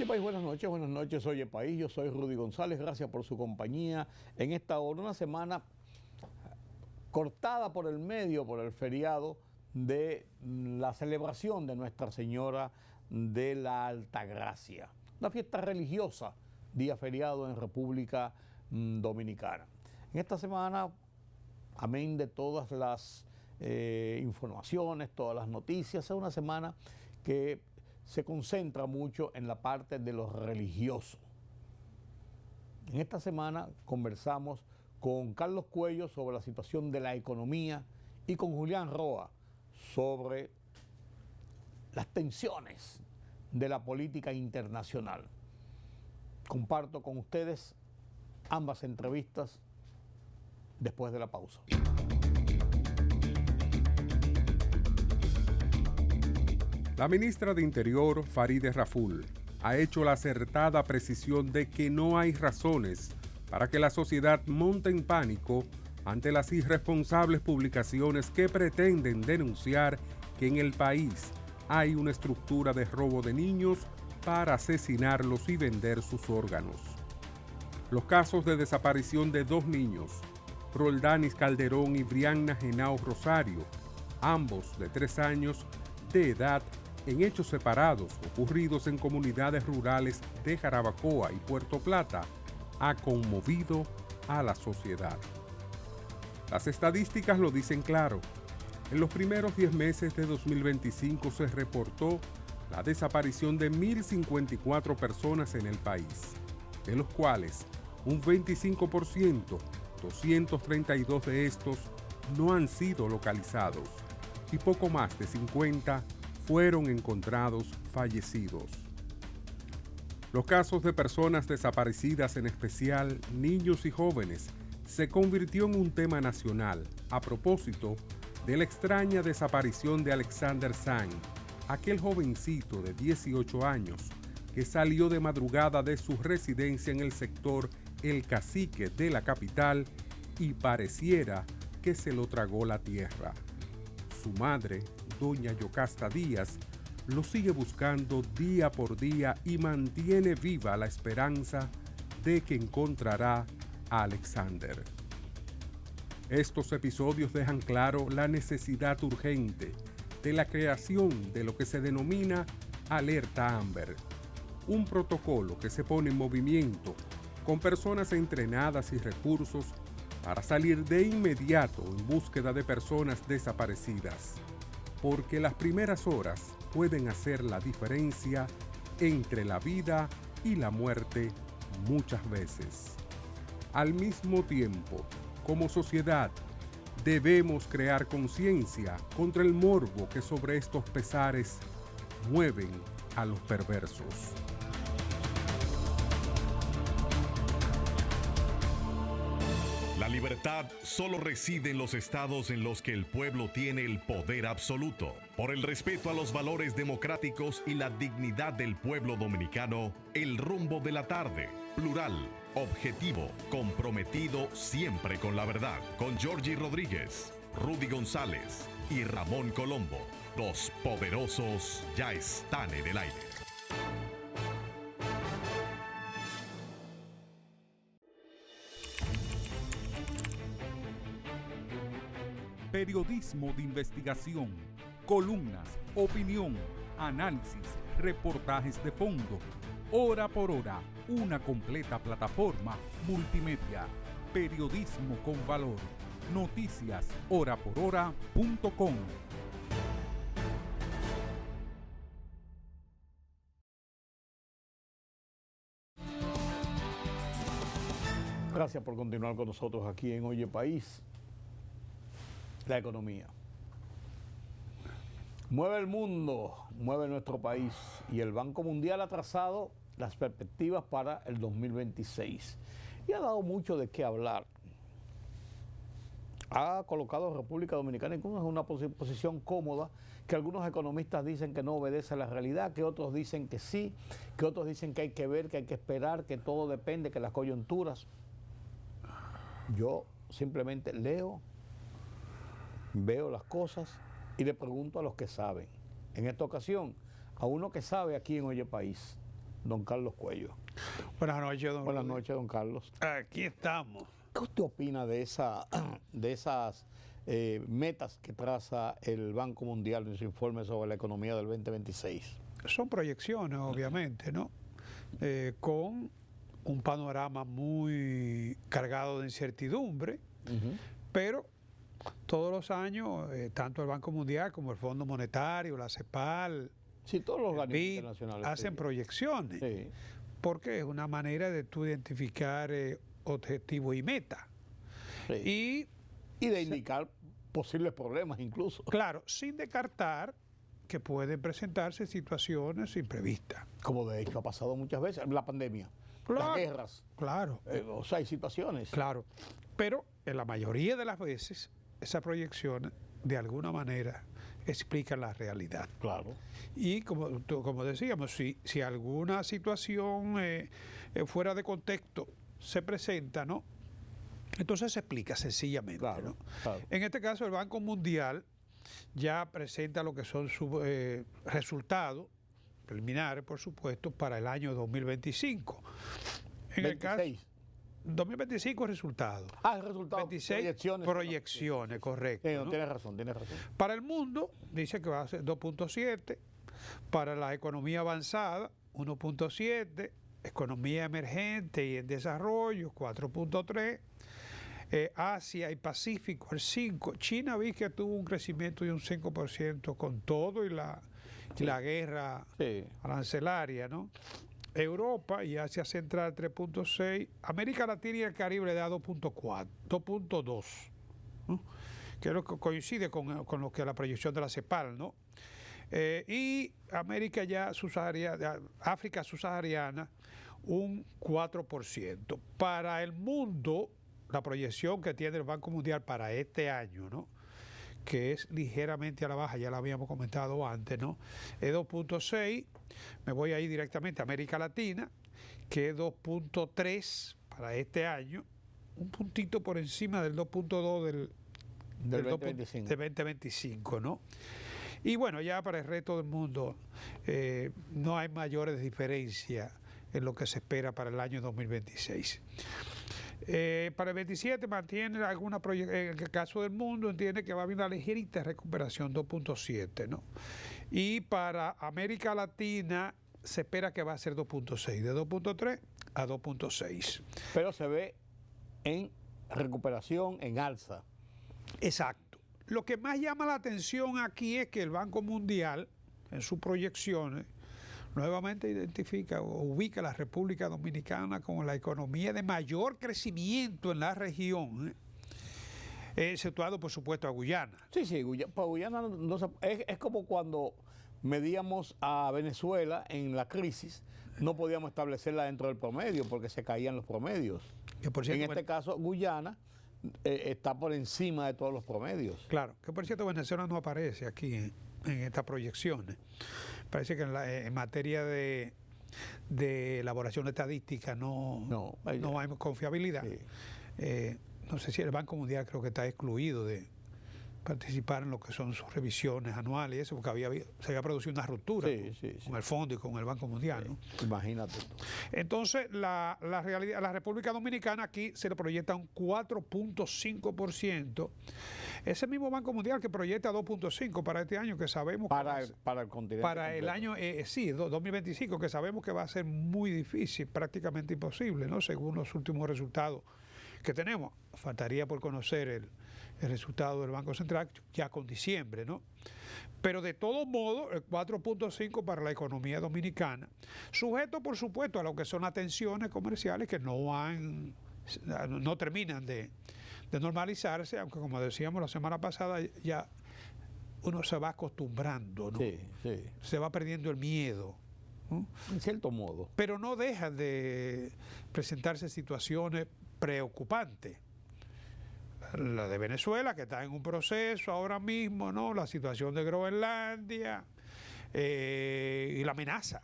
País, buenas noches, Oye País, yo soy Rudy González, gracias por su compañía en esta hora, una semana cortada por el medio, por el feriado de la celebración de Nuestra Señora de la Altagracia, una fiesta religiosa, día feriado en República Dominicana. En esta semana, amén de todas las informaciones, todas las noticias, es una semana que se concentra mucho en la parte de lo religioso. En esta semana conversamos con Carlos Cuello sobre la situación de la economía y con Julián Roa sobre las tensiones de la política internacional. Comparto con ustedes ambas entrevistas después de la pausa. La ministra de Interior, Farideh Raful, ha hecho la acertada precisión de que no hay razones para que la sociedad monte en pánico ante las irresponsables publicaciones que pretenden denunciar que en el país hay una estructura de robo de niños para asesinarlos y vender sus órganos. Los casos de desaparición de 2 niños, Roldanis Calderón y Brianna Henao Rosario, ambos de 3 años de edad, en hechos separados ocurridos en comunidades rurales de Jarabacoa y Puerto Plata, ha conmovido a la sociedad. Las estadísticas lo dicen claro. En los primeros 10 meses de 2025 se reportó la desaparición de 1.054 personas en el país, de los cuales un 25%, 232 de estos, no han sido localizados y poco más de 50 fueron encontrados fallecidos. Los casos de personas desaparecidas, en especial niños y jóvenes, se convirtió en un tema nacional a propósito de la extraña desaparición de Alexander Sang, aquel jovencito de 18 años que salió de madrugada de su residencia en el sector El Cacique de la capital y pareciera que se lo tragó la tierra. Su madre, doña Yocasta Díaz, lo sigue buscando día por día y mantiene viva la esperanza de que encontrará a Alexander. Estos episodios dejan claro la necesidad urgente de la creación de lo que se denomina Alerta Amber, un protocolo que se pone en movimiento con personas entrenadas y recursos para salir de inmediato en búsqueda de personas desaparecidas, porque las primeras horas pueden hacer la diferencia entre la vida y la muerte muchas veces. Al mismo tiempo, como sociedad, debemos crear conciencia contra el morbo que sobre estos pesares mueven a los perversos. La libertad solo reside en los estados en los que el pueblo tiene el poder absoluto. Por el respeto a los valores democráticos y la dignidad del pueblo dominicano, el rumbo de la tarde, plural, objetivo, comprometido siempre con la verdad. Con Georgie Rodríguez, Rudy González y Ramón Colombo. Los poderosos ya están en el aire. Periodismo de investigación, columnas, opinión, análisis, reportajes de fondo. Hora por hora, una completa plataforma multimedia. Periodismo con valor. Noticias horaporhora.com. Gracias por continuar con nosotros aquí en Oye País. La economía mueve el mundo, mueve nuestro país, y el Banco Mundial ha trazado las perspectivas para el 2026 y ha dado mucho de qué hablar. Ha colocado a República Dominicana incluso en una posición cómoda, que algunos economistas dicen que no obedece a la realidad, que otros dicen que sí, que otros dicen que hay que ver, que hay que esperar, que todo depende, que las coyunturas. Yo simplemente leo, veo las cosas y le pregunto a los que saben. En esta ocasión, a uno que sabe aquí en Oye País, don Carlos Cuello. Buenas noches, don Buenas Rudy. noches, don Carlos. Aquí estamos. ¿Qué usted opina de esas metas que traza el Banco Mundial en su informe sobre la economía del 2026? Son proyecciones, obviamente, ¿no? Con un panorama muy cargado de incertidumbre, pero todos los años, tanto el Banco Mundial como el Fondo Monetario, la CEPAL, Sí, todos los el organismos BID, internacionales hacen proyecciones, Sí. porque es una manera de tú identificar objetivos y metas. Sí. Y de indicar posibles problemas incluso. Claro, sin descartar que pueden presentarse situaciones imprevistas. Como de hecho ha pasado muchas veces, la pandemia, Claro. las guerras, Claro, o sea, hay situaciones. claro. Pero en la mayoría de las veces, esas proyecciones de alguna manera explican la realidad. Claro. Y como decíamos, si alguna situación fuera de contexto se presenta, ¿no? Entonces se explica sencillamente. Claro, ¿no? claro. En este caso, el Banco Mundial ya presenta lo que son sus resultados preliminares, por supuesto, para el año 2025. En el caso 26. 2025 resultados. El resultado. 26 proyecciones, correcto. Sí, no, ¿no? tienes razón, tienes razón. Para el mundo dice que va a ser 2.7, para la economía avanzada 1.7, economía emergente y en desarrollo 4.3, Asia y Pacífico el 5, China vi que tuvo un crecimiento de un 5% con todo y la guerra Sí. arancelaria, ¿no? Europa y Asia Central 3.6, América Latina y el Caribe le da 2.4, 2.2, ¿no? Que es lo que coincide con lo que la proyección de la CEPAL, ¿no? Y América ya subsahariana, África subsahariana, un 4%. Para el mundo, la proyección que tiene el Banco Mundial para este año, ¿no? Que es ligeramente a la baja, ya lo habíamos comentado antes, ¿no? Es 2.6, me voy a ir directamente a América Latina, que es 2.3 para este año, un puntito por encima del 2.2 del 2025. del 2025, ¿no? Y bueno, ya para el resto del mundo no hay mayores diferencias en lo que se espera para el año 2026. Para el 27 mantiene alguna proyección, en el caso del mundo entiende que va a haber una ligerita recuperación, 2.7, ¿no? Y para América Latina se espera que va a ser 2.6, de 2.3 a 2.6. Pero se ve en recuperación, en alza. Exacto. Lo que más llama la atención aquí es que el Banco Mundial, en sus proyecciones, nuevamente identifica o ubica a la República Dominicana como la economía de mayor crecimiento en la región, exceptuado por supuesto a Guyana. Sí, para Guyana es como cuando medíamos a Venezuela en la crisis, no podíamos establecerla dentro del promedio porque se caían los promedios. Que por cierto, En este caso, Guyana está por encima de todos los promedios. Claro, que por cierto Venezuela no aparece aquí en estas proyecciones. Parece que en materia de elaboración estadística no hay confiabilidad. Sí. No sé si el Banco Mundial creo que está excluido de participar en lo que son sus revisiones anuales y eso, porque se había producido una ruptura con el fondo y con el Banco Mundial, ¿no? Imagínate. Entonces, la realidad, la República Dominicana aquí se le proyecta un 4.5%. Ese mismo Banco Mundial que proyecta 2.5 para este año, que sabemos para el continente. Para el completo. año, 2025, que sabemos que va a ser muy difícil, prácticamente imposible, ¿no? Según los últimos resultados que tenemos. Faltaría por conocer el resultado del Banco Central ya con diciembre, ¿no? Pero de todo modo, el 4.5 para la economía dominicana, sujeto por supuesto a lo que son las tensiones comerciales que no terminan de normalizarse, aunque como decíamos la semana pasada, ya uno se va acostumbrando, ¿no? Sí. Se va perdiendo el miedo, ¿no? En cierto modo. Pero no dejan de presentarse situaciones preocupantes. La de Venezuela, que está en un proceso ahora mismo, ¿no? La situación de Groenlandia y la amenaza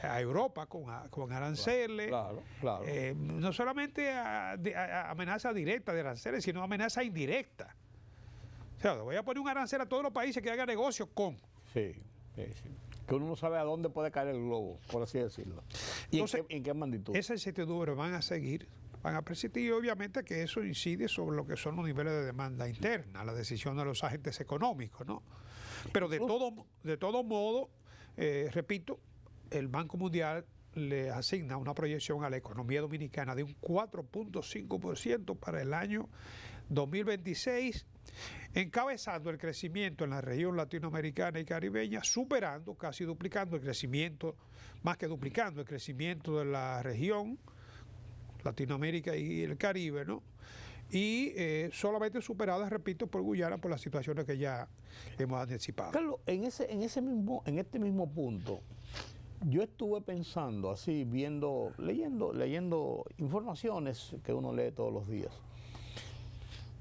a Europa con aranceles. Claro. No solamente amenaza directa de aranceles, sino amenaza indirecta. O sea, le voy a poner un arancel a todos los países que hagan negocio con. Sí. que uno no sabe a dónde puede caer el globo, por así decirlo. ¿Y entonces, en qué magnitud? Esa incertidumbre van a seguir, van a persistir, y obviamente que eso incide sobre lo que son los niveles de demanda interna, la decisión de los agentes económicos, ¿no? Pero de todo modo, repito, el Banco Mundial le asigna una proyección a la economía dominicana de un 4.5% para el año 2026, encabezando el crecimiento en la región latinoamericana y caribeña, superando, casi duplicando el crecimiento, más que duplicando el crecimiento de la región, Latinoamérica y el Caribe, ¿no? Y solamente superada, repito, por Guyana, por las situaciones que ya hemos anticipado. Carlos, en este mismo punto, yo estuve pensando así, leyendo informaciones que uno lee todos los días.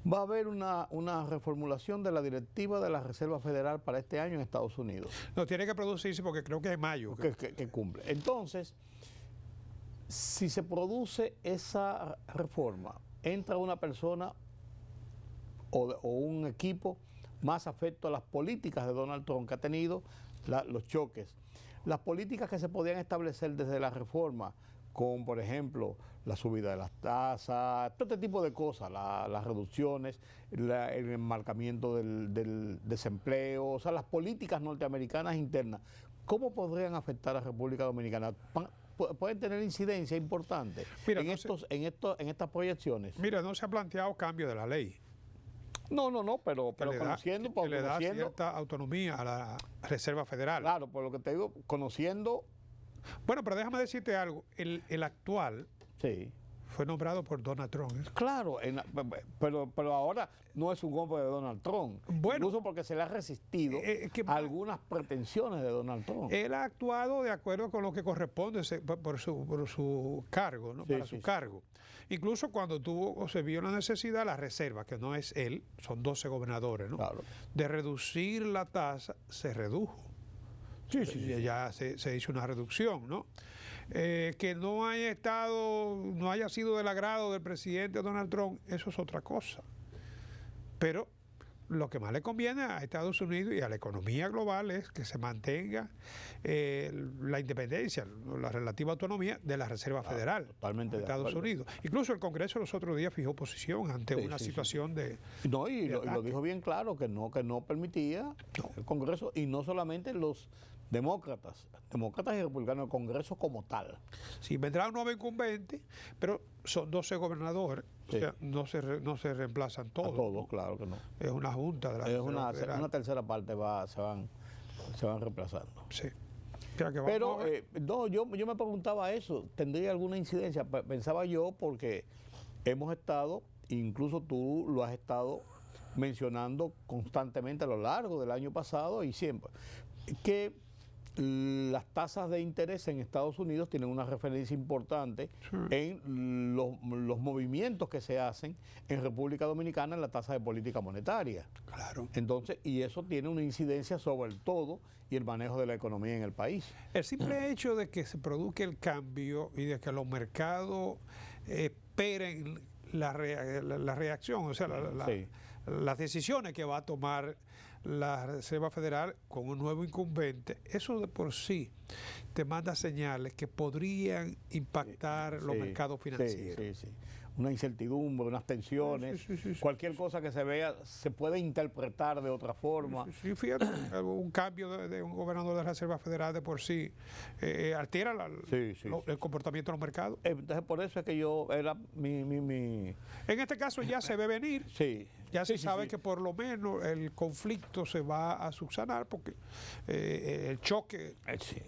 Va a haber una reformulación de la directiva de la Reserva Federal para este año en Estados Unidos. No, tiene que producirse porque creo que es mayo. Que cumple. Entonces, si se produce esa reforma, entra una persona o un equipo más afecto a las políticas de Donald Trump, que ha tenido los choques. Las políticas que se podían establecer desde la reforma, con, por ejemplo, la subida de las tasas, todo este tipo de cosas, las reducciones, el enmarcamiento del desempleo, o sea, las políticas norteamericanas internas, ¿cómo podrían afectar a la República Dominicana? Pueden tener incidencia importante en estas proyecciones. Mira, no se ha planteado cambio de la ley. No, pero conociendo... Que le da cierta autonomía a la Reserva Federal. Claro, por lo que te digo, conociendo... Bueno, pero déjame decirte algo. El actual sí. fue nombrado por Donald Trump. Claro, pero ahora no es un hombre de Donald Trump. Bueno, incluso porque se le ha resistido a algunas pretensiones de Donald Trump. Él ha actuado de acuerdo con lo que corresponde por su cargo, ¿no? Para su cargo. Incluso cuando se vio la necesidad, la Reserva, que no es él, son 12 gobernadores, ¿no? Claro. De reducir la tasa, se redujo. Sí. Ya se hizo una reducción, ¿no? Que no haya sido del agrado del presidente Donald Trump, eso es otra cosa. Pero lo que más le conviene a Estados Unidos y a la economía global es que se mantenga la independencia, la relativa autonomía de la Reserva Federal totalmente de Estados Unidos. Incluso el Congreso los otros días fijó posición ante una situación de... No, y lo dijo bien claro, que no permitía el Congreso, y no solamente los demócratas y republicanos, el Congreso como tal. Sí, vendrá un nuevo incumbente, pero son 12 gobernadores, sí. O sea, no se reemplazan todos. A todos, claro que no. Es una junta de la Reserva Federal. Una tercera parte se van reemplazando. Sí. Pero yo me preguntaba eso, ¿tendría alguna incidencia? Pensaba yo, porque hemos estado, incluso tú lo has estado mencionando constantemente a lo largo del año pasado y siempre, que las tasas de interés en Estados Unidos tienen una referencia importante en los movimientos que se hacen en República Dominicana en la tasa de política monetaria. Claro. Entonces, y eso tiene una incidencia sobre el todo y el manejo de la economía en el país. El simple hecho de que se produzca el cambio y de que los mercados esperen la reacción, o sea, las decisiones que va a tomar la Reserva Federal con un nuevo incumbente, eso de por sí te manda señales que podrían impactar los mercados financieros. Sí. Una incertidumbre, unas tensiones, cualquier cosa que se vea se puede interpretar de otra forma. Sí, fíjate, un cambio de un gobernador de la Reserva Federal de por sí altera el comportamiento de los mercados. Entonces, por eso es que yo era mi... En este caso ya se ve venir. Sí. Ya se sabe que por lo menos el conflicto se va a subsanar porque el choque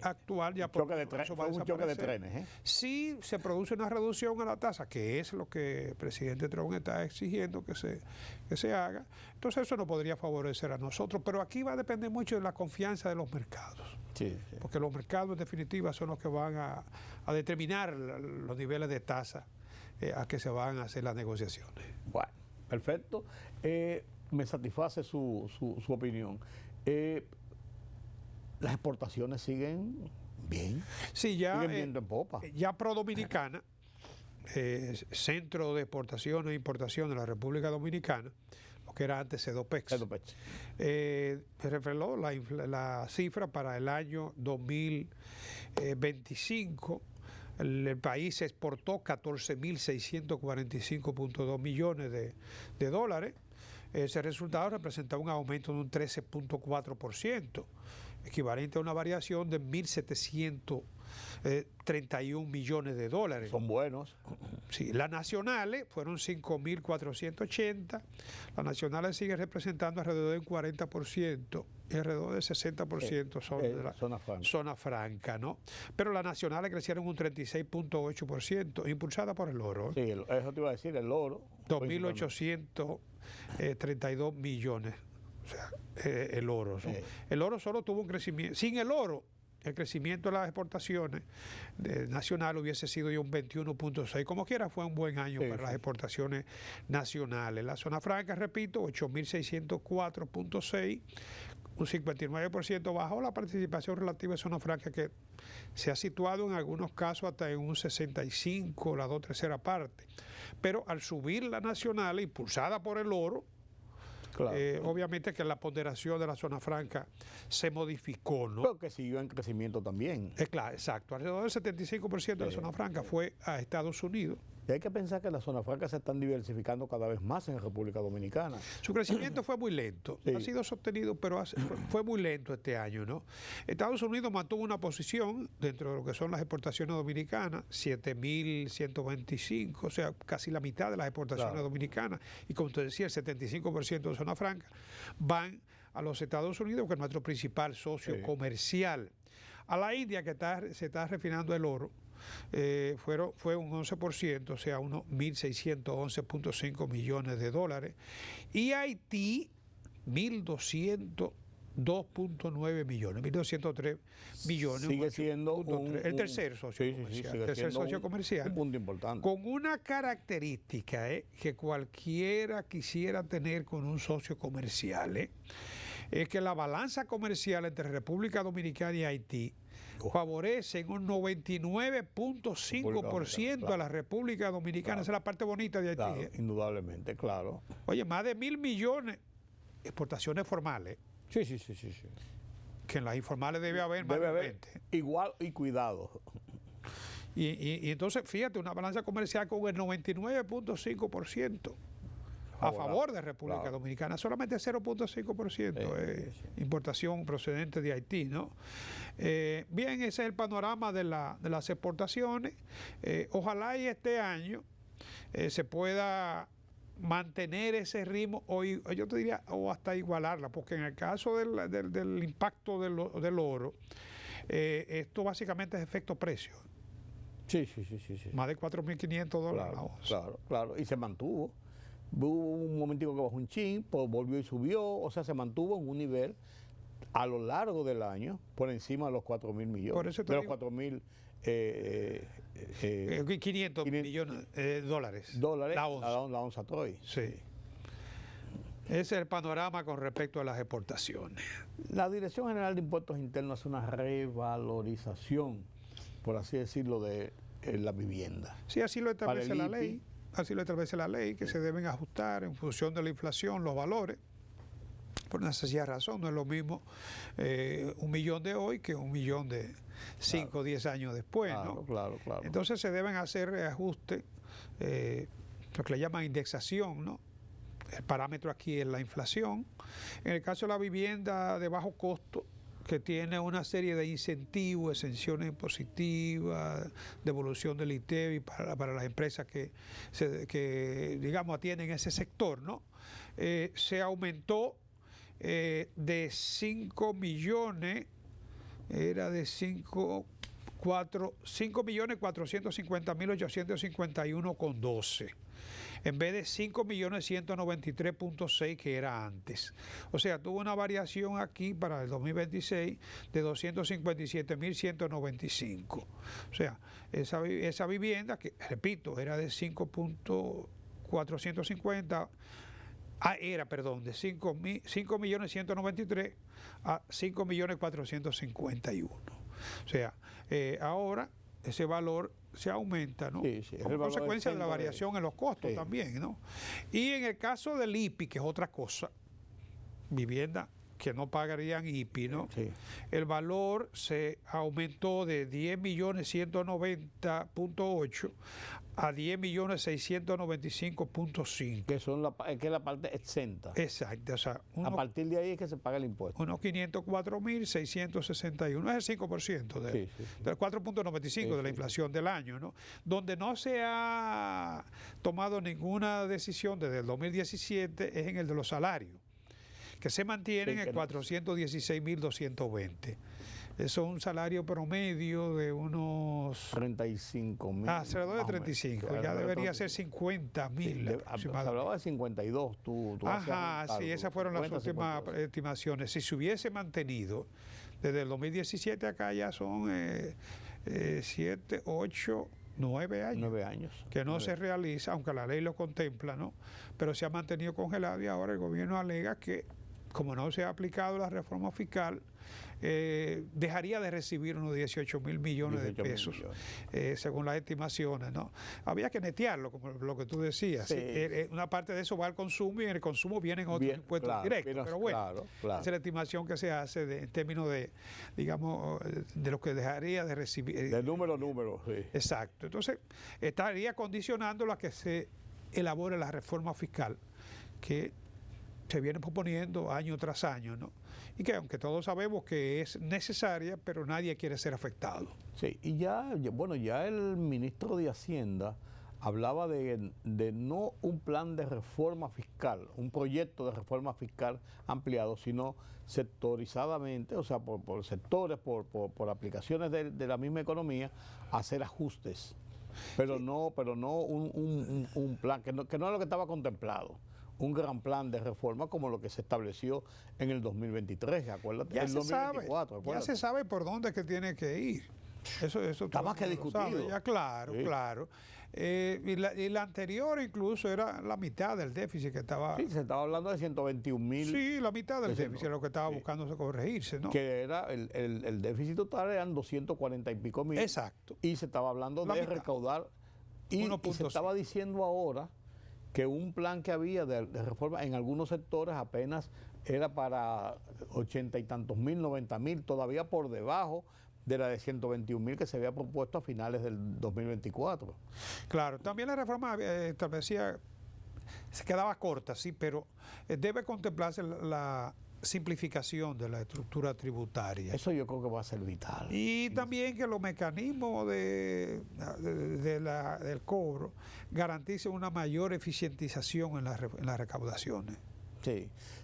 actual ya fue un choque de trenes. Si se produce una reducción a la tasa, que es lo que el presidente Trump está exigiendo que se haga, entonces eso no podría favorecer a nosotros. Pero aquí va a depender mucho de la confianza de los mercados. Porque los mercados en definitiva son los que van a determinar los niveles de tasa a que se van a hacer las negociaciones. Bueno. Perfecto. Me satisface su opinión. Las exportaciones siguen bien. Sí, siguen viendo en popa. Ya Prodominicana, centro de exportación e importación de la República Dominicana, lo que era antes Sedopex. Sedopex. Reveló la cifra para el año 2025. El país exportó 14.645.2 millones de dólares. Ese resultado representaba un aumento de un 13.4%, equivalente a una variación de 1.731 millones de dólares. Son buenos. Sí, las nacionales fueron 5.480. Las nacionales siguen representando alrededor del 40%. Y alrededor del 60% son de la zona franca, ¿no? Pero las nacionales crecieron un 36.8%, impulsada por el oro. Sí, eso te iba a decir, el oro. 2.832 millones, o sea, el oro. El oro solo tuvo un crecimiento. Sin el oro, el crecimiento de las exportaciones nacionales hubiese sido ya un 21.6. Como quiera, fue un buen año para las exportaciones nacionales. La zona franca, repito, 8.604.6. Un 59% bajó la participación relativa de zona franca, que se ha situado en algunos casos hasta en un 65, la 2/3 parte. Pero al subir la nacional, impulsada por el oro, claro, obviamente que la ponderación de la zona franca se modificó, ¿no? Pero que siguió en crecimiento también. Claro, exacto. Alrededor del 75% de la zona franca fue a Estados Unidos. Y hay que pensar que las zonas francas se están diversificando cada vez más en la República Dominicana. Su crecimiento fue muy lento. Sí. Ha sido sostenido, pero fue muy lento este año, ¿no? Estados Unidos mantuvo una posición dentro de lo que son las exportaciones dominicanas, 7.125, o sea, casi la mitad de las exportaciones dominicanas. Y como te decía, el 75% de zona franca van a los Estados Unidos, que es nuestro principal socio comercial. A la India, que se está refinando el oro, fue un 11%, o sea, unos 1.611.5 millones de dólares. Y Haití, 1.202.9 millones, 1.203 millones. Sigue siendo el tercer socio comercial. Un punto importante. Con una característica que cualquiera quisiera tener con un socio comercial, es que la balanza comercial entre República Dominicana y Haití favorecen un 99.5% a la República Dominicana. Claro. Esa es la parte bonita de Haití. Claro, indudablemente, claro. Oye, más de 1.000 millones exportaciones formales. Sí. Que en las informales debe haber más de 20. Igual y cuidado. Y entonces, fíjate, una balanza comercial con el 99.5%. A favor de República Dominicana, solamente 0.5% importación procedente de Haití, ¿no? Bien, ese es el panorama de las exportaciones. Ojalá y este año se pueda mantener ese ritmo, o yo te diría, o hasta igualarla, porque en el caso del impacto del oro, esto básicamente es efecto precio. Sí. Más de $4.500. Claro, y se mantuvo. Hubo un momentico que bajó un chin, pues volvió y subió, o sea, se mantuvo en un nivel a lo largo del año por encima de los 4.000 millones. Por eso de los 4.000 500 millones de dólares. La onza Troy. Sí. Ese es el panorama con respecto a las exportaciones. La Dirección General de Impuestos Internos hace una revalorización, por así decirlo, de la vivienda. Sí, así lo establece la ley. Así lo establece la ley, que se deben ajustar en función de la inflación los valores. Por una sencilla razón, no es lo mismo 1 millón de hoy que 1 millón de 5 o 10 años después, ¿no? Claro. Entonces se deben hacer ajustes, lo que le llaman indexación, ¿no? El parámetro aquí es la inflación. En el caso de la vivienda de bajo costo, que tiene una serie de incentivos, exenciones impositivas, devolución del ITEVI para las empresas que digamos, atienden ese sector, ¿no? Se aumentó de 5 millones, era de 5.450.851,12. En vez de 5.193.6 que era antes. O sea, tuvo una variación aquí para el 2026 de 257.195. O sea, esa vivienda, que repito, era de 5.450, de 5.193 a 5.451. O sea, ahora ese valor se aumenta, ¿no? Sí, es como el valor consecuencia de la del variación en los costos también, ¿no? Y en el caso del IPI, que es otra cosa, vivienda que no pagarían IPI, ¿no? Sí. El valor se aumentó de 10.190.8 a 10.695.5. Que es la parte exenta. Exacto, o sea, A partir de ahí es que se paga el impuesto. unos 504.661, es el 5% del 4.95 de la inflación del año, ¿no? Donde no se ha tomado ninguna decisión desde el 2017 es en el de los salarios, que se mantienen en 416.220. Eso es un salario promedio de unos 35.000. alrededor de 35, ya debería ser 50.000. Se hablaba de 52. Ajá, sí, esas fueron las últimas estimaciones. Si se hubiese mantenido desde el 2017 acá, ya son 7, 8, 9 años. 9 años. Que no se realiza, aunque la ley lo contempla, ¿no? Pero se ha mantenido congelado y ahora el gobierno alega que, como no se ha aplicado la reforma fiscal, dejaría de recibir unos 18.000 millones de pesos, según las estimaciones, ¿no? Había que netearlo, como lo que tú decías. Sí. Una parte de eso va al consumo y en el consumo vienen otros impuestos directos. Pero bueno, esa es la estimación que se hace en términos de, digamos, de lo que dejaría de recibir. De número, sí. Exacto. Entonces, estaría condicionándolo a que se elabore la reforma fiscal que se viene proponiendo año tras año, ¿no? Y que aunque todos sabemos que es necesaria, pero nadie quiere ser afectado. Sí, y ya el ministro de Hacienda hablaba de no un plan de reforma fiscal, un proyecto de reforma fiscal ampliado, sino sectorizadamente, o sea, por sectores, por aplicaciones de la misma economía, hacer ajustes. Pero no un plan, que no es lo que estaba contemplado. Un gran plan de reforma como lo que se estableció en el 2023, acuérdate, Ya el 2024. ya se sabe por dónde es que tiene que ir. Eso está más que discutido. Ya, claro. Y la anterior incluso era la mitad del déficit que estaba. Sí, se estaba hablando de 121.000. Sí, la mitad del déficit es lo que estaba buscándose corregirse, ¿no? Que era el déficit total eran 240 y pico mil. Exacto. Y se estaba hablando de recaudar. Y se estaba diciendo ahora que un plan que había de reforma en algunos sectores apenas era para 80 y tantos mil, 90.000, todavía por debajo de la de 121.000 que se había propuesto a finales del 2024. Claro, también la reforma establecía, se quedaba corta, sí, pero debe contemplarse la simplificación de la estructura tributaria. Eso yo creo que va a ser vital. Y también que los mecanismos del cobro garanticen una mayor eficientización en las recaudaciones.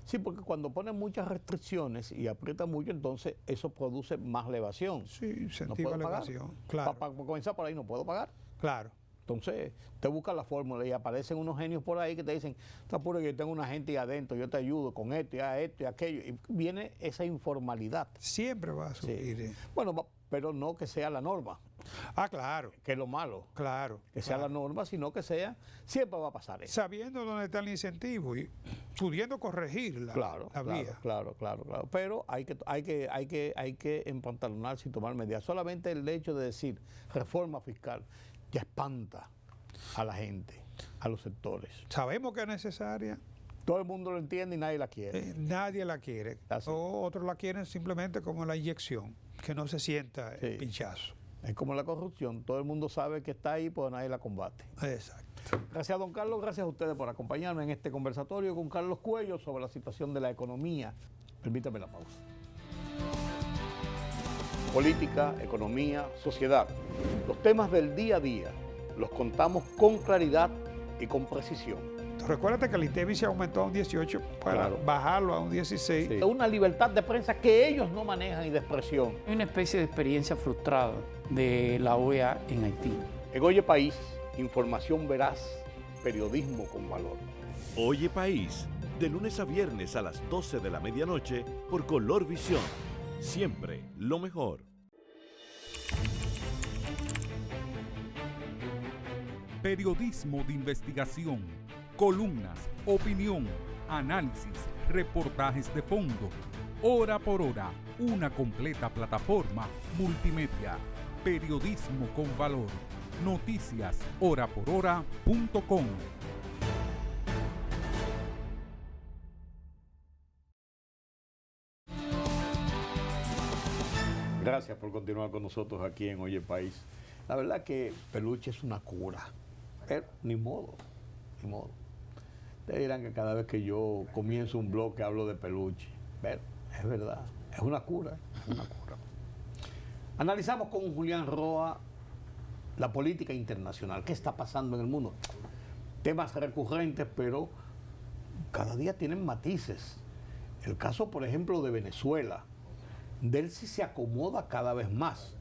Sí, porque cuando ponen muchas restricciones y aprieta mucho, entonces eso produce más elevación. Sí, incentiva la evasión. Claro. Para comenzar por ahí, no puedo pagar. Claro. Entonces, te buscas la fórmula y aparecen unos genios por ahí que te dicen, está puro que yo tengo una gente ahí adentro, yo te ayudo con esto y aquello. Y viene esa informalidad. Siempre va a subir. Sí. Bueno, pero no que sea la norma. Ah, claro. Que es lo malo. Claro. Que sea la norma, sino que siempre va a pasar eso. Sabiendo dónde está el incentivo y pudiendo corregir la vía. Claro. Pero hay que empantalonarse y tomar medidas. Solamente el hecho de decir reforma fiscal ya espanta a la gente, a los sectores. Sabemos que es necesaria. Todo el mundo lo entiende y nadie la quiere. Nadie la quiere. O otros la quieren simplemente como la inyección, que no se sienta el pinchazo. Es como la corrupción. Todo el mundo sabe que está ahí, pero nadie la combate. Exacto. Gracias, don Carlos. Gracias a ustedes por acompañarme en este conversatorio con Carlos Cuello sobre la situación de la economía. Permítame la pausa. Política, economía, sociedad. Los temas del día a día los contamos con claridad y con precisión. Recuérdate que el ITEVI se aumentó a un 18 para bajarlo a un 16. Sí. Una libertad de prensa que ellos no manejan y de expresión. Hay una especie de experiencia frustrada de la OEA en Haití. En Oye País, información veraz, periodismo con valor. Oye País, de lunes a viernes a las 12 de la medianoche por Color Visión. Siempre lo mejor. Periodismo de investigación, columnas, opinión, análisis, reportajes de fondo. Hora por hora, una completa plataforma multimedia. Periodismo con valor. Noticias horaporhora.com. Gracias por continuar con nosotros aquí en Oye País. La verdad que peluche es una cura, pero ni modo, ni modo. Ustedes dirán que cada vez que yo comienzo un bloque hablo de peluche, pero es verdad, es una cura, es una cura. Analizamos con Julián Roa la política internacional, qué está pasando en el mundo. Temas recurrentes, pero cada día tienen matices. El caso, por ejemplo, de Venezuela. Delcy se acomoda cada vez más.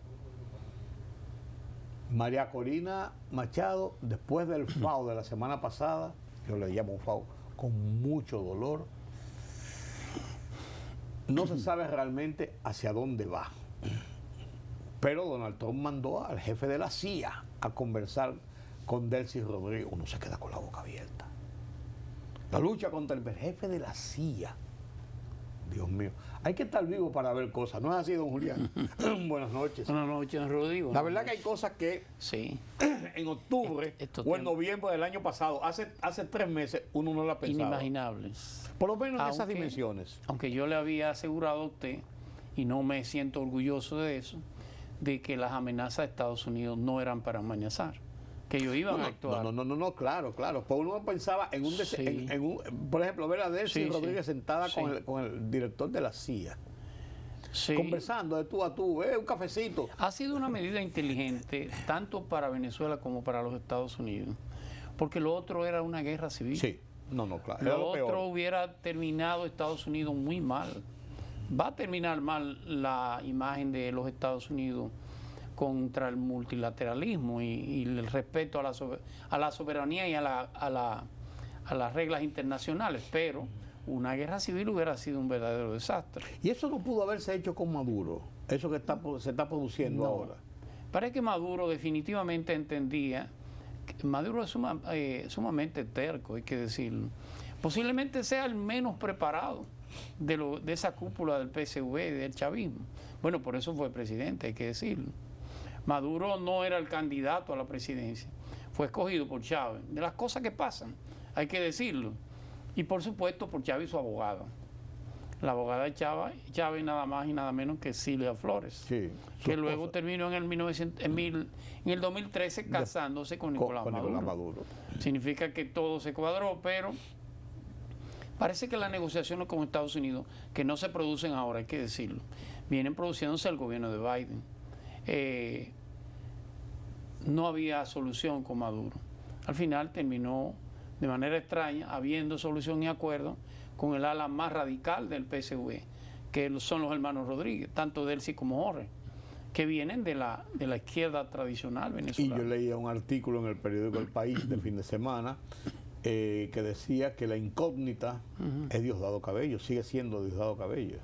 María Corina Machado, después del FAO de la semana pasada, yo le llamo un FAO con mucho dolor, no se sabe realmente hacia dónde va. Pero Donald Trump mandó al jefe de la CIA a conversar con Delcy Rodríguez. Uno se queda con la boca abierta. La lucha contra el jefe de la CIA. Dios mío, hay que estar vivo para ver cosas, ¿no es así, don Julián? Buenas noches. Buenas noches, don Rodrigo. La verdad que hay cosas que sí. en octubre o en noviembre del año pasado, hace 3 meses, uno no la pensaba. Inimaginables. Por lo menos en esas dimensiones. Aunque yo le había asegurado a usted, y no me siento orgulloso de eso, de que las amenazas de Estados Unidos no eran para amenazar, que ellos iban a actuar. No, claro. Pues uno pensaba en un, por ejemplo, ver a Delcy Rodríguez sentada con el director de la CIA. Sí. Conversando de tú a tú, un cafecito. Ha sido una medida inteligente, tanto para Venezuela como para los Estados Unidos, porque lo otro era una guerra civil. Sí, claro. Lo otro hubiera terminado Estados Unidos muy mal. Va a terminar mal la imagen de los Estados Unidos contra el multilateralismo y el respeto a la soberanía y a las reglas internacionales, pero una guerra civil hubiera sido un verdadero desastre. Y eso no pudo haberse hecho con Maduro, eso que se está produciendo ahora. Parece que Maduro definitivamente entendía, que Maduro es sumamente terco, hay que decirlo. Posiblemente sea el menos preparado de esa cúpula del PSV y del chavismo. Bueno, por eso fue presidente, hay que decirlo. Maduro no era el candidato a la presidencia, fue escogido por Chávez. De las cosas que pasan, hay que decirlo. Y por supuesto por Chávez y su abogada. La abogada de Chávez nada más y nada menos que Cilia Flores, que luego terminó en el 2013 casándose con Nicolás Maduro. Significa que todo se cuadró, pero parece que las negociaciones con Estados Unidos, que no se producen ahora, hay que decirlo, vienen produciéndose el gobierno de Biden. No había solución con Maduro. Al final terminó de manera extraña habiendo solución y acuerdo con el ala más radical del PSV, que son los hermanos Rodríguez, tanto Delcy como Jorge, que vienen de la izquierda tradicional venezolana. Y yo leía un artículo en el periódico El País de fin de semana que decía que la incógnita es Diosdado Cabello, sigue siendo Diosdado Cabello.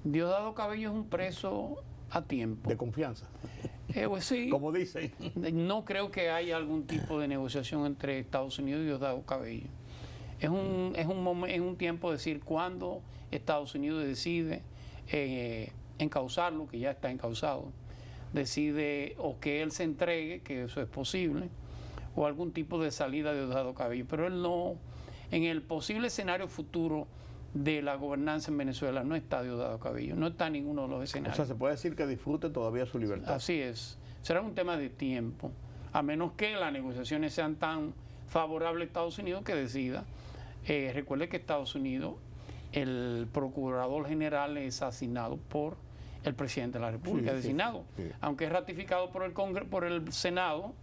Diosdado Cabello es un preso a tiempo. De confianza. Pues sí. Como dicen. No creo que haya algún tipo de negociación entre Estados Unidos y Diosdado Cabello. Es un tiempo de decir cuándo Estados Unidos decide encauzarlo, que ya está encauzado, decide o que él se entregue, que eso es posible, o algún tipo de salida de Diosdado Cabello. Pero él no, en el posible escenario futuro de la gobernanza en Venezuela no está Diosdado Cabello, no está en ninguno de los escenarios. O sea, se puede decir que disfrute todavía su libertad. Así es. Será un tema de tiempo, a menos que las negociaciones sean tan favorables a Estados Unidos que decida. Recuerde que Estados Unidos, el procurador general es asignado por el presidente de la República, designado. Aunque es ratificado por el Senado,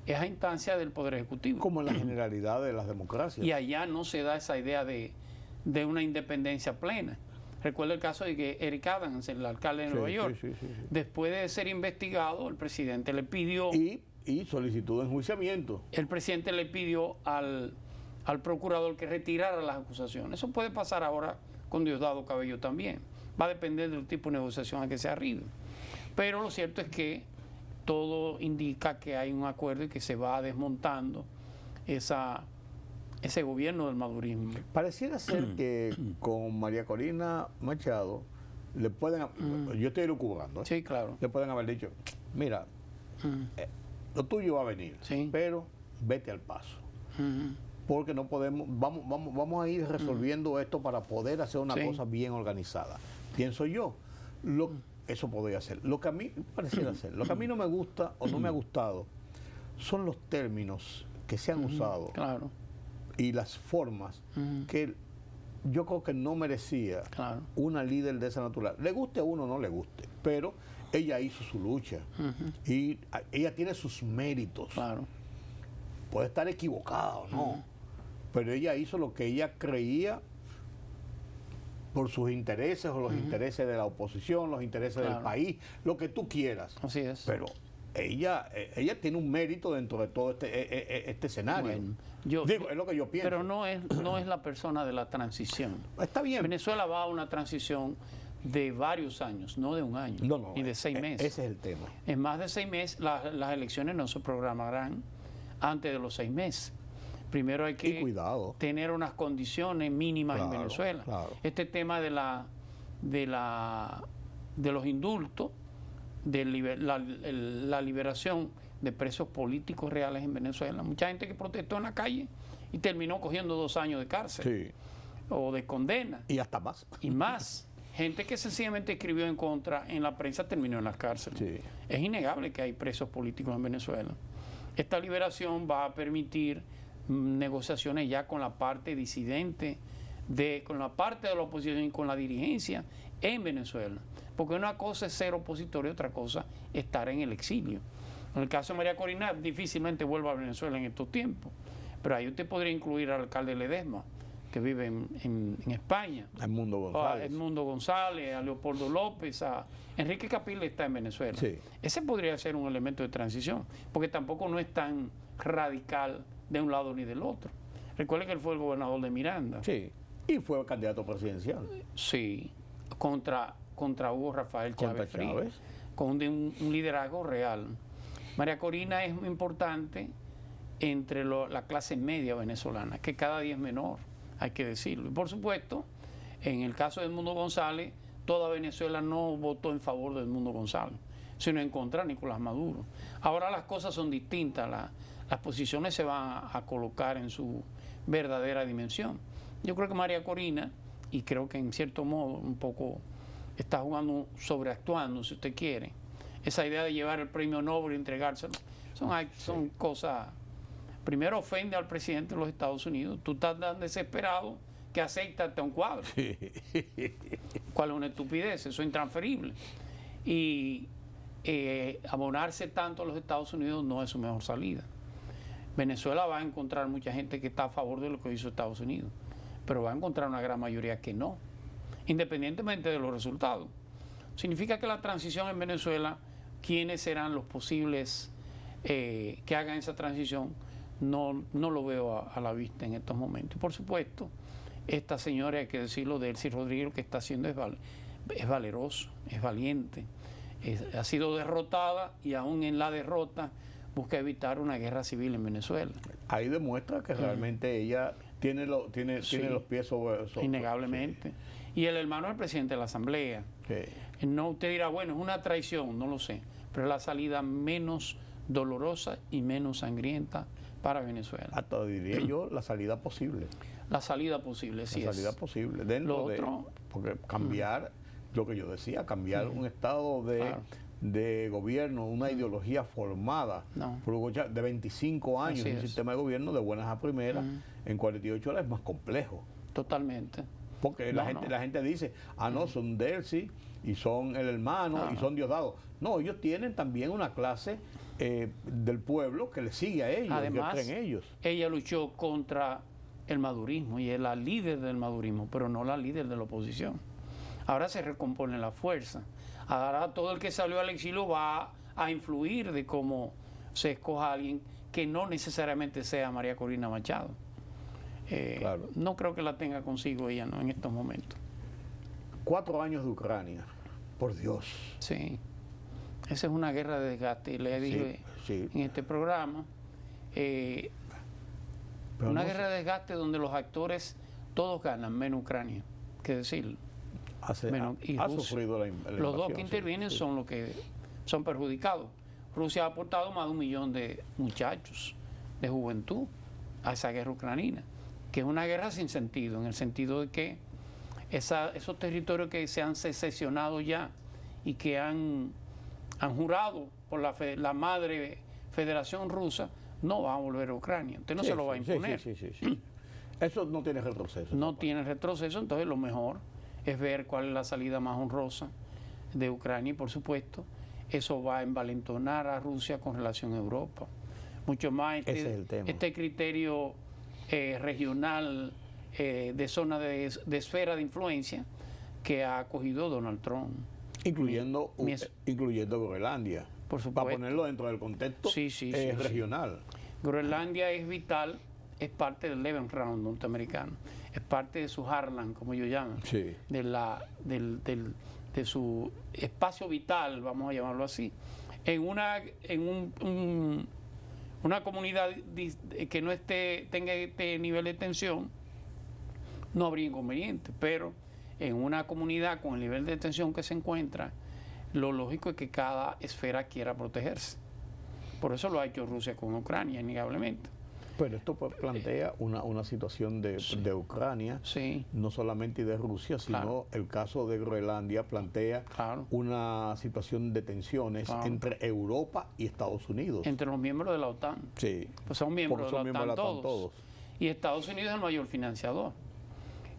es a instancia del Poder Ejecutivo. Como en la generalidad de las democracias. Y allá no se da esa idea de una independencia plena. Recuerda el caso de que Eric Adams, el alcalde de Nueva York, después de ser investigado, el presidente le pidió... Y solicitud de enjuiciamiento. El presidente le pidió al procurador que retirara las acusaciones. Eso puede pasar ahora con Diosdado Cabello también. Va a depender del tipo de negociación a que se arribe. Pero lo cierto es que todo indica que hay un acuerdo y que se va desmontando ese gobierno del madurismo. Pareciera ser que con María Corina Machado le pueden, yo estoy lucubrando, Sí, claro. le pueden haber dicho, mira, lo tuyo va a venir, Sí. pero vete al paso. Ujú. Porque no podemos, vamos a ir resolviendo esto para poder hacer una Sí. cosa bien organizada. Pienso yo, eso podría ser. Lo que a mí pareciera ser, lo que a mí no me gusta o no me ha gustado son los términos que se han usado Claro, y las formas que yo creo que no merecía claro. una líder de esa naturaleza. Le guste a uno o no le guste, pero ella hizo su lucha y ella tiene sus méritos. Claro. Puede estar equivocada o no, pero ella hizo lo que ella creía por sus intereses o los intereses de la oposición, los intereses del Claro. país, lo que tú quieras. Así es. Pero ella tiene un mérito dentro de todo este escenario. Bueno, Digo, es lo que yo pienso. Pero no es la persona de la transición. Está bien. Venezuela va a una transición de varios años, no de un año, No, ni de 6 meses. Ese es el tema. En más de 6 meses, las elecciones no se programarán antes de los 6 meses. Primero hay Y que cuidado. tener unas condiciones mínimas en Claro, Venezuela. claro. Este tema de los indultos, de la liberación de presos políticos reales en Venezuela. Mucha gente que protestó en la calle y terminó cogiendo 2 años de cárcel Sí. o de condena. Y hasta más. Y más, gente que sencillamente escribió en contra en la prensa terminó en las cárceles. Sí. Es innegable que hay presos políticos en Venezuela. Esta liberación va a permitir negociaciones ya con la parte disidente, con la parte de la oposición y con la dirigencia en Venezuela. Porque una cosa es ser opositor y otra cosa es estar en el exilio. En el caso de María Corina, difícilmente vuelva a Venezuela en estos tiempos. Pero ahí usted podría incluir al alcalde Ledesma, que vive en España. Edmundo A González. Edmundo González, a Leopoldo López, a Enrique Capriles está en Venezuela. Sí. Ese podría ser un elemento de transición, porque tampoco no es tan radical de un lado ni del otro. Recuerde que él fue el gobernador de Miranda. Sí. Y fue candidato presidencial. Sí, contra Hugo Rafael Contra Chávez Frías, Chávez. con un liderazgo real. María Corina es muy importante entre la clase media venezolana, que cada día es menor, hay que decirlo. Y por supuesto, en el caso de Edmundo González, toda Venezuela no votó en favor de Edmundo González, sino en contra de Nicolás Maduro. Ahora las cosas son distintas, las posiciones se van a colocar en su verdadera dimensión. Yo creo que María Corina, y creo que en cierto modo un poco está jugando, sobreactuando, si usted quiere, esa idea de llevar el premio Nobel y entregárselo, son cosas. Primero ofende al presidente de los Estados Unidos. Tú estás tan desesperado que aceptaste un cuadro. ¿Cuál es una estupidez? Eso es intransferible. Y abonarse tanto a los Estados Unidos no es su mejor salida. Venezuela va a encontrar mucha gente que está a favor de lo que hizo Estados Unidos, pero va a encontrar una gran mayoría que no, independientemente de los resultados. Significa que la transición en Venezuela, ¿quiénes serán los posibles que hagan esa transición? No lo veo a la vista en estos momentos. Y por supuesto, esta señora, hay que decirlo, Delcy Rodríguez, lo que está haciendo es valeroso, es valiente. Ha sido derrotada y aún en la derrota busca evitar una guerra civil en Venezuela. Ahí demuestra que realmente ella tiene los pies sobre Innegablemente. Sí. Y el hermano del presidente de la Asamblea. Sí. No, usted dirá, bueno, es una traición, no lo sé, pero es la salida menos dolorosa y menos sangrienta para Venezuela. Hasta diría yo la salida posible. La salida posible, sí. La salida posible. Dentro Lo otro, porque cambiar, lo que yo decía, cambiar un estado Claro. de gobierno, una ideología formada No. por Hugo Chávez de 25 años, Así un es. sistema de gobierno de buenas a primeras, en 48 horas es más complejo. totalmente. Porque la gente dice, no, son Delcy y son el hermano y son Diosdado. No, ellos tienen también una clase del pueblo que le sigue a ellos, Además, que creen ellos. ella luchó contra el madurismo y es la líder del madurismo, pero no la líder de la oposición. Ahora se recompone la fuerza. Ahora todo el que salió al exilio va a influir de cómo se escoja a alguien que no necesariamente sea María Corina Machado. Claro. No creo que la tenga consigo ella, ¿no?, en estos momentos. 4 años de Ucrania, por Dios. Sí. Esa es una guerra de desgaste. Le dije sí. en este programa, Pero una no guerra de desgaste donde los actores todos ganan, menos Ucrania, que decirlo. y ha Rusia. sufrido la Los dos invasión, que intervienen sí. son los que son perjudicados. Rusia ha aportado más de 1 millón de muchachos, de juventud, a esa guerra ucraniana, que es una guerra sin sentido, en el sentido de que esos territorios que se han secesionado ya y que han jurado por la madre Federación Rusa, no van a volver a Ucrania. Usted no se lo va a imponer. Sí. Eso no tiene retroceso. No tiene retroceso, entonces lo mejor es ver cuál es la salida más honrosa de Ucrania y por supuesto eso va a envalentonar a Rusia con relación a Europa. Mucho más Ese es el tema. este criterio regional de zona de esfera de influencia que ha acogido Donald Trump. Incluyendo Groenlandia. Por supuesto. Para ponerlo dentro del contexto regional. Groenlandia es vital, es parte del Eleventh Round norteamericano, es parte de su Heartland, como ellos llaman, Sí. de su espacio vital, vamos a llamarlo así, en una comunidad que no tenga este nivel de tensión, no habría inconveniente, pero en una comunidad con el nivel de tensión que se encuentra, lo lógico es que cada esfera quiera protegerse. Por eso lo ha hecho Rusia con Ucrania, innegablemente. Pero esto plantea una situación de Ucrania, Sí. no solamente de Rusia, sino Claro. el caso de Groenlandia plantea Claro. una situación de tensiones Claro. entre Europa y Estados Unidos. Entre los miembros de la OTAN. Sí. Pues son miembros Porque de son la miembros OTAN de la OTAN todos. Y Estados Unidos es el mayor financiador.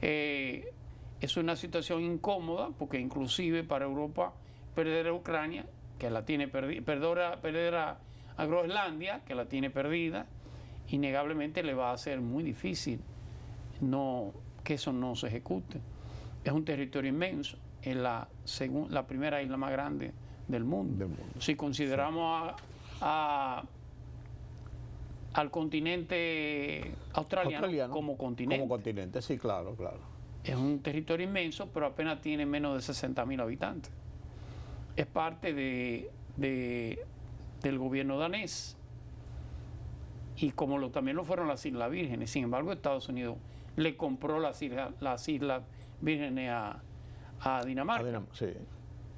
Es una situación incómoda porque inclusive para Europa perder a Ucrania, que la tiene perder a Groenlandia, que la tiene perdida, innegablemente le va a ser muy difícil que eso no se ejecute. Es un territorio inmenso, es la primera isla más grande del mundo. Si consideramos al continente australiano como continente. Como continente, sí, claro. Es un territorio inmenso, pero apenas tiene menos de 60.000 habitantes. Es parte del gobierno danés. Y como también lo fueron las Islas Vírgenes. Sin embargo, Estados Unidos le compró las Islas Vírgenes a Dinamarca. Sí.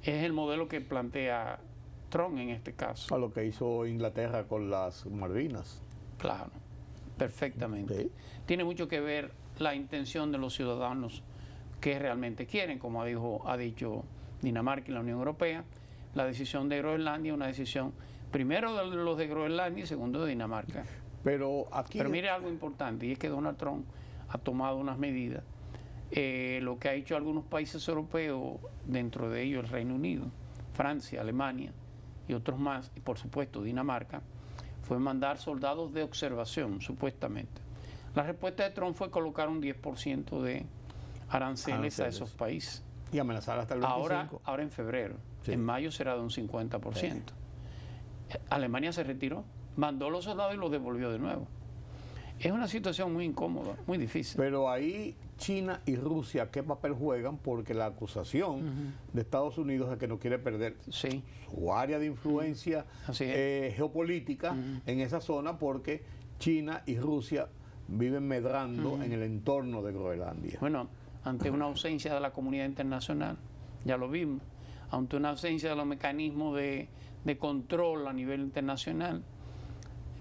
Es el modelo que plantea Trump en este caso. A lo que hizo Inglaterra con las Malvinas. Claro, perfectamente. Sí. Tiene mucho que ver la intención de los ciudadanos que realmente quieren, como ha dicho Dinamarca y la Unión Europea. La decisión de Groenlandia es una decisión primero de los de Groenlandia y segundo de Dinamarca. Pero mire algo importante, y es que Donald Trump ha tomado unas medidas. Lo que ha hecho algunos países europeos, dentro de ellos el Reino Unido, Francia, Alemania y otros más, y por supuesto Dinamarca, fue mandar soldados de observación, supuestamente. La respuesta de Trump fue colocar un 10% de aranceles a esos países. Y amenazar hasta el 25%. Ahora en febrero. Sí. En mayo será de un 50%. Alemania se retiró, mandó los soldados y los devolvió de nuevo. Es una situación muy incómoda, muy difícil. Pero ahí China y Rusia, ¿qué papel juegan? Porque la acusación de Estados Unidos es que no quiere perder su área de influencia geopolítica en esa zona porque China y Rusia viven medrando en el entorno de Groenlandia. Bueno, ante una ausencia de la comunidad internacional, ya lo vimos, ante una ausencia de los mecanismos de control a nivel internacional,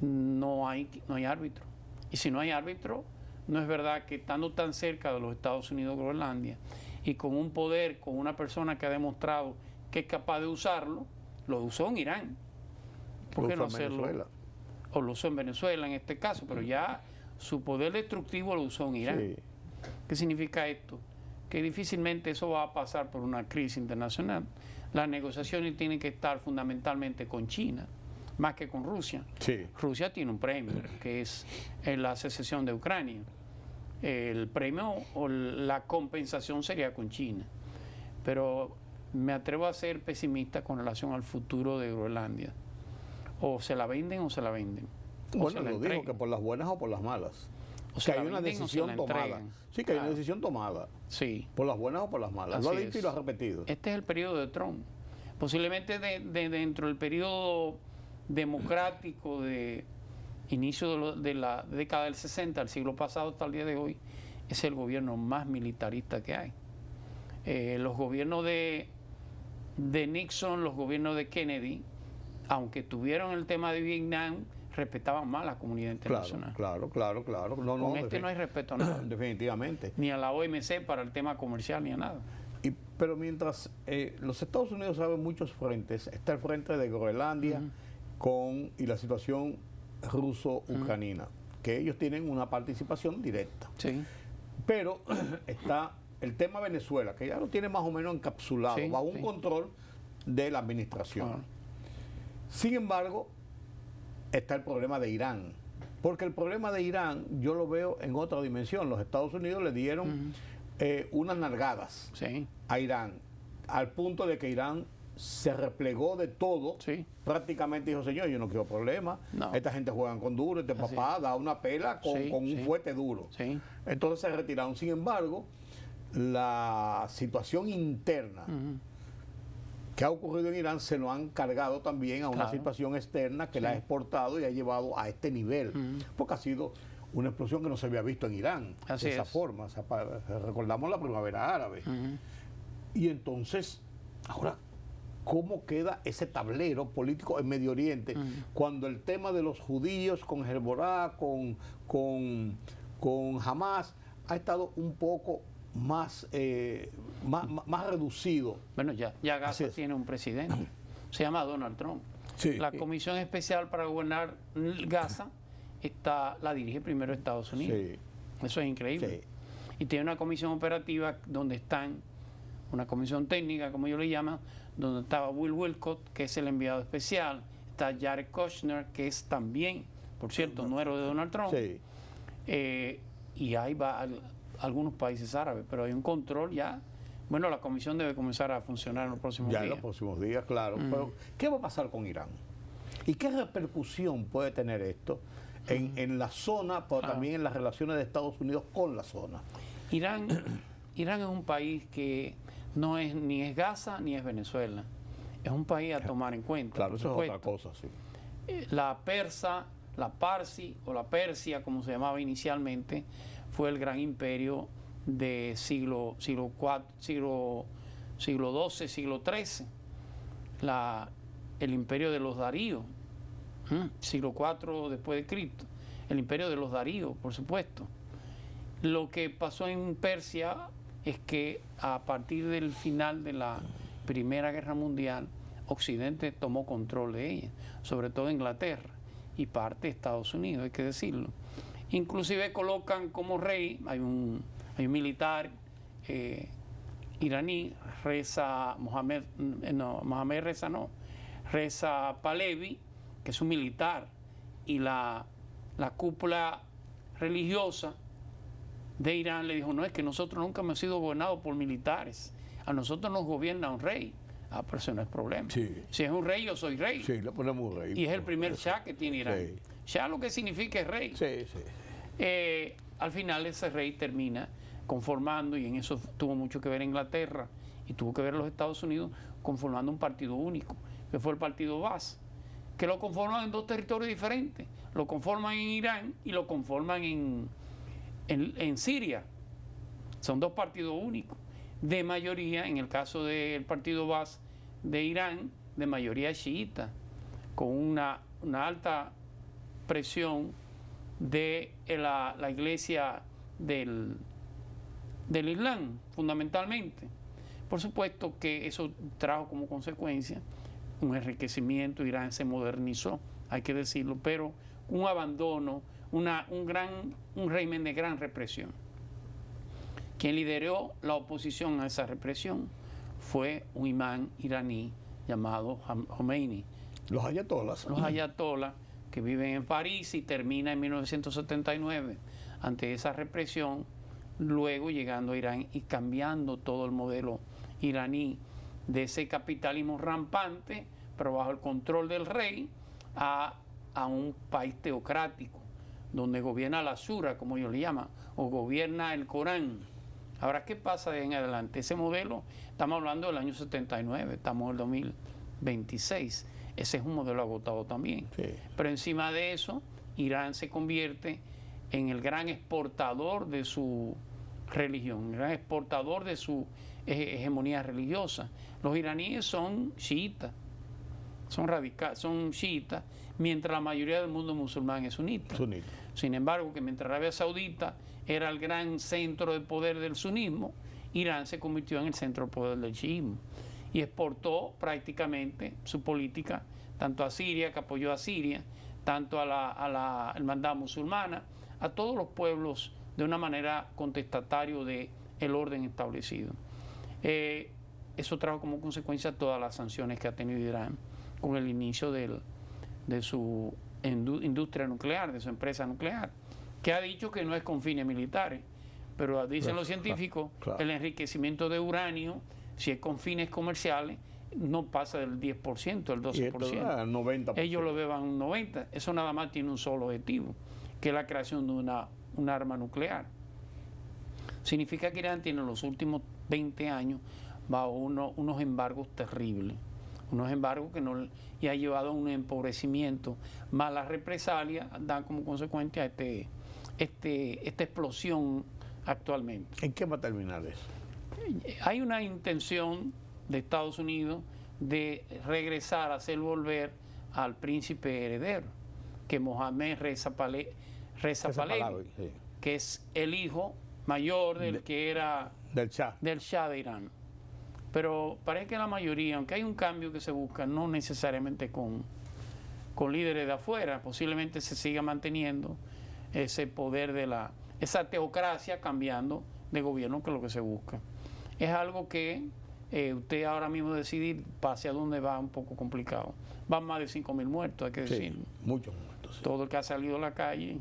no hay árbitro. Y si no hay árbitro, no es verdad que estando tan cerca de los Estados Unidos, Groenlandia, y con un poder, con una persona que ha demostrado que es capaz de usarlo, lo usó en Irán. ¿Por qué no hacerlo? O lo usó en Venezuela en este caso, pero ya su poder destructivo lo usó en Irán. Sí. ¿Qué significa esto? Que difícilmente eso va a pasar por una crisis internacional. Las negociaciones tienen que estar fundamentalmente con China, más que con Rusia. Sí. Rusia tiene un premio, que es la secesión de Ucrania. El premio o la compensación sería con China. Pero me atrevo a ser pesimista con relación al futuro de Groenlandia. O se la venden o se la venden. Bueno, lo digo que por las buenas o por las malas. O sea, que hay una decisión tomada. Sí, que hay una decisión tomada. Sí. Por las buenas o por las malas. Lo ha dicho y lo ha repetido. Este es el periodo de Trump. Posiblemente dentro del periodo democrático de inicio de la década del 60, del siglo pasado hasta el día de hoy, es el gobierno más militarista que hay. Los gobiernos de Nixon, los gobiernos de Kennedy, aunque tuvieron el tema de Vietnam, respetaban más la comunidad internacional. Claro. Con este no hay respeto a nada. Definitivamente. Ni a la OMC para el tema comercial, ni a nada. Pero mientras los Estados Unidos saben muchos frentes, está el frente de Groenlandia y la situación ruso-ucraniana, que ellos tienen una participación directa. Sí. Pero está el tema Venezuela, que ya lo tiene más o menos encapsulado, bajo un control de la administración. Sin embargo, está el problema de Irán. Porque el problema de Irán yo lo veo en otra dimensión. Los Estados Unidos le dieron unas nalgadas a Irán, al punto de que Irán se replegó de todo. Prácticamente dijo, señor, yo no quiero problemas. Esta gente juega con duro, este papá da una pela con un fuete duro. Entonces se retiraron. Sin embargo, la situación interna que ha ocurrido en Irán se lo han cargado también a una situación externa que la ha exportado y ha llevado a este nivel, porque ha sido una explosión que no se había visto en Irán de esa forma. O sea, recordamos la primavera árabe. Y entonces, ahora, ¿cómo queda ese tablero político en Medio Oriente cuando el tema de los judíos con Hezbollah, con Hamas, ha estado un poco más reducido? Bueno, ya Gaza tiene un presidente, se llama Donald Trump. La Comisión Especial para Gobernar Gaza la dirige primero Estados Unidos. Eso es increíble. Y tiene una comisión operativa donde están, una comisión técnica, como ellos le llaman, donde estaba Will Wilcott, que es el enviado especial, está Jared Kushner, que es también, por cierto, nuero de Donald Trump, y ahí va algunos países árabes, pero hay un control ya. Bueno, la comisión debe comenzar a funcionar en los próximos días. Ya en los próximos días, claro. Pero, ¿qué va a pasar con Irán? ¿Y qué repercusión puede tener esto en la zona, pero también en las relaciones de Estados Unidos con la zona? Irán es un país que no es ni es Gaza ni es Venezuela. Es un país a tomar en cuenta. Claro, eso es otra cosa, La Parsi o la Persia, como se llamaba inicialmente, fue el gran imperio de siglo XII, siglo XIII. El imperio de los Daríos, siglo IV después de Cristo. El imperio de los Daríos, por supuesto. Lo que pasó en Persia es que a partir del final de la Primera Guerra Mundial, Occidente tomó control de ella, sobre todo Inglaterra y parte de Estados Unidos, hay que decirlo. Inclusive colocan como rey, hay un militar iraní, Reza Pahlavi, que es un militar, y la cúpula religiosa de Irán le dijo, no, es que nosotros nunca hemos sido gobernados por militares, a nosotros nos gobierna un rey. Pero eso no es problema. Si es un rey, yo soy rey. Le ponemos un rey. Y es el primer Shah que tiene Irán. Shah lo que significa es rey. Al final ese rey termina conformando, y en eso tuvo mucho que ver Inglaterra y tuvo que ver los Estados Unidos, conformando un partido único, que fue el partido Baas, que lo conforman en dos territorios diferentes. Lo conforman en Irán y lo conforman en Siria. Son dos partidos únicos. De mayoría, en el caso del partido Baas de Irán, de mayoría chiita, con una alta presión de la iglesia del Islam, fundamentalmente. Por supuesto que eso trajo como consecuencia un enriquecimiento. Irán se modernizó, hay que decirlo, pero un abandono, un régimen de gran represión. Quien lideró la oposición a esa represión fue un imán iraní llamado Khomeini. Los ayatolás. Los ayatolás que viven en París, y termina en 1979 ante esa represión, luego llegando a Irán y cambiando todo el modelo iraní de ese capitalismo rampante, pero bajo el control del rey, a un país teocrático, donde gobierna la Shura, como ellos le llaman, o gobierna el Corán. Ahora, ¿qué pasa de en adelante? Ese modelo, estamos hablando del año 79, estamos en el 2026. Ese es un modelo agotado también. Pero encima de eso, Irán se convierte en el gran exportador de su religión, el gran exportador de su hegemonía religiosa. Los iraníes son chiitas, son radicales, son chiitas, mientras la mayoría del mundo musulmán es sunita. Sin embargo, que mientras Arabia Saudita era el gran centro de poder del sunismo, Irán se convirtió en el centro de poder del chiismo y exportó prácticamente su política tanto a Siria, que apoyó a Siria, tanto a la hermandad musulmana, a todos los pueblos de una manera contestatario del orden establecido. Eso trajo como consecuencia todas las sanciones que ha tenido Irán con el inicio de su industria nuclear, de su empresa nuclear, que ha dicho que no es con fines militares, pero dicen los científicos, el enriquecimiento de uranio, si es con fines comerciales, no pasa del 10%, el 12%. El 90%. Ellos lo beban un 90%. Eso nada más tiene un solo objetivo, que es la creación de un arma nuclear. Significa que Irán tiene en los últimos 20 años bajo unos embargos terribles, unos embargos que no, y ha llevado a un empobrecimiento, más las represalias dan como consecuencia esta explosión actualmente. ¿En qué va a terminar eso? Hay una intención de Estados Unidos de regresar, a hacer volver al príncipe heredero, que Mohammed Reza Pahlavi, sí, que es el hijo mayor del que era del Shah de Irán. Pero parece que la mayoría, aunque hay un cambio que se busca, no necesariamente con líderes de afuera, posiblemente se siga manteniendo ese poder esa teocracia cambiando de gobierno, que es lo que se busca. Es algo que usted ahora mismo decidir pase a dónde va un poco complicado. Van más de 5.000 muertos, hay que decir. Sí, muchos muertos. Sí. Todo el que ha salido a la calle.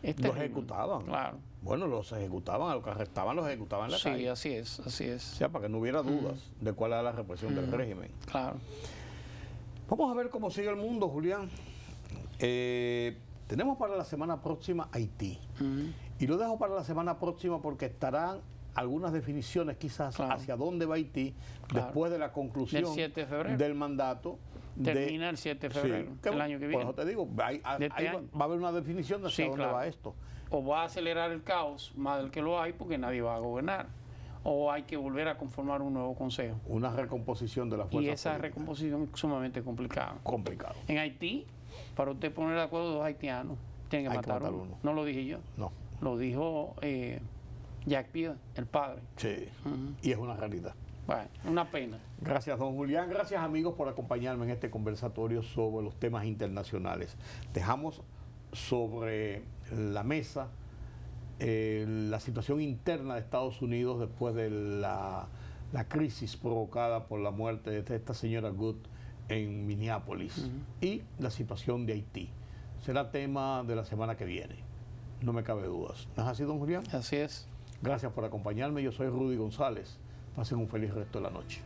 Los ejecutaban. Claro. Bueno, los ejecutaban, a los que arrestaban los ejecutaban en la calle. Sí, así es. O sea, para que no hubiera dudas de cuál era la represión del régimen. Claro. Vamos a ver cómo sigue el mundo, Julián. Tenemos para la semana próxima Haití. Y lo dejo para la semana próxima porque estarán algunas definiciones quizás hacia dónde va Haití después de la conclusión del 7 de febrero. Del mandato. Termina el 7 de febrero, el año que viene. Por eso te digo, va a haber una definición de hacia dónde va esto. O va a acelerar el caos más del que lo hay porque nadie va a gobernar. O hay que volver a conformar un nuevo consejo. Una recomposición de la fuerza. Y esa recomposición es sumamente complicada. Complicado. En Haití, para usted poner de acuerdo a dos haitianos, tienen que matar uno. No lo dije yo. No. Lo dijo Jacques Pied, el padre. Sí. Y es una realidad. Bueno, una pena. Gracias, don Julián. Gracias, amigos, por acompañarme en este conversatorio sobre los temas internacionales. Dejamos sobre la mesa la situación interna de Estados Unidos después de la crisis provocada por la muerte de esta señora Good en Minneapolis y la situación de Haití. Será tema de la semana que viene. No me cabe dudas. ¿No es así, don Julián? Así es. Gracias por acompañarme. Yo soy Rudy González. Pasen un feliz resto de la noche.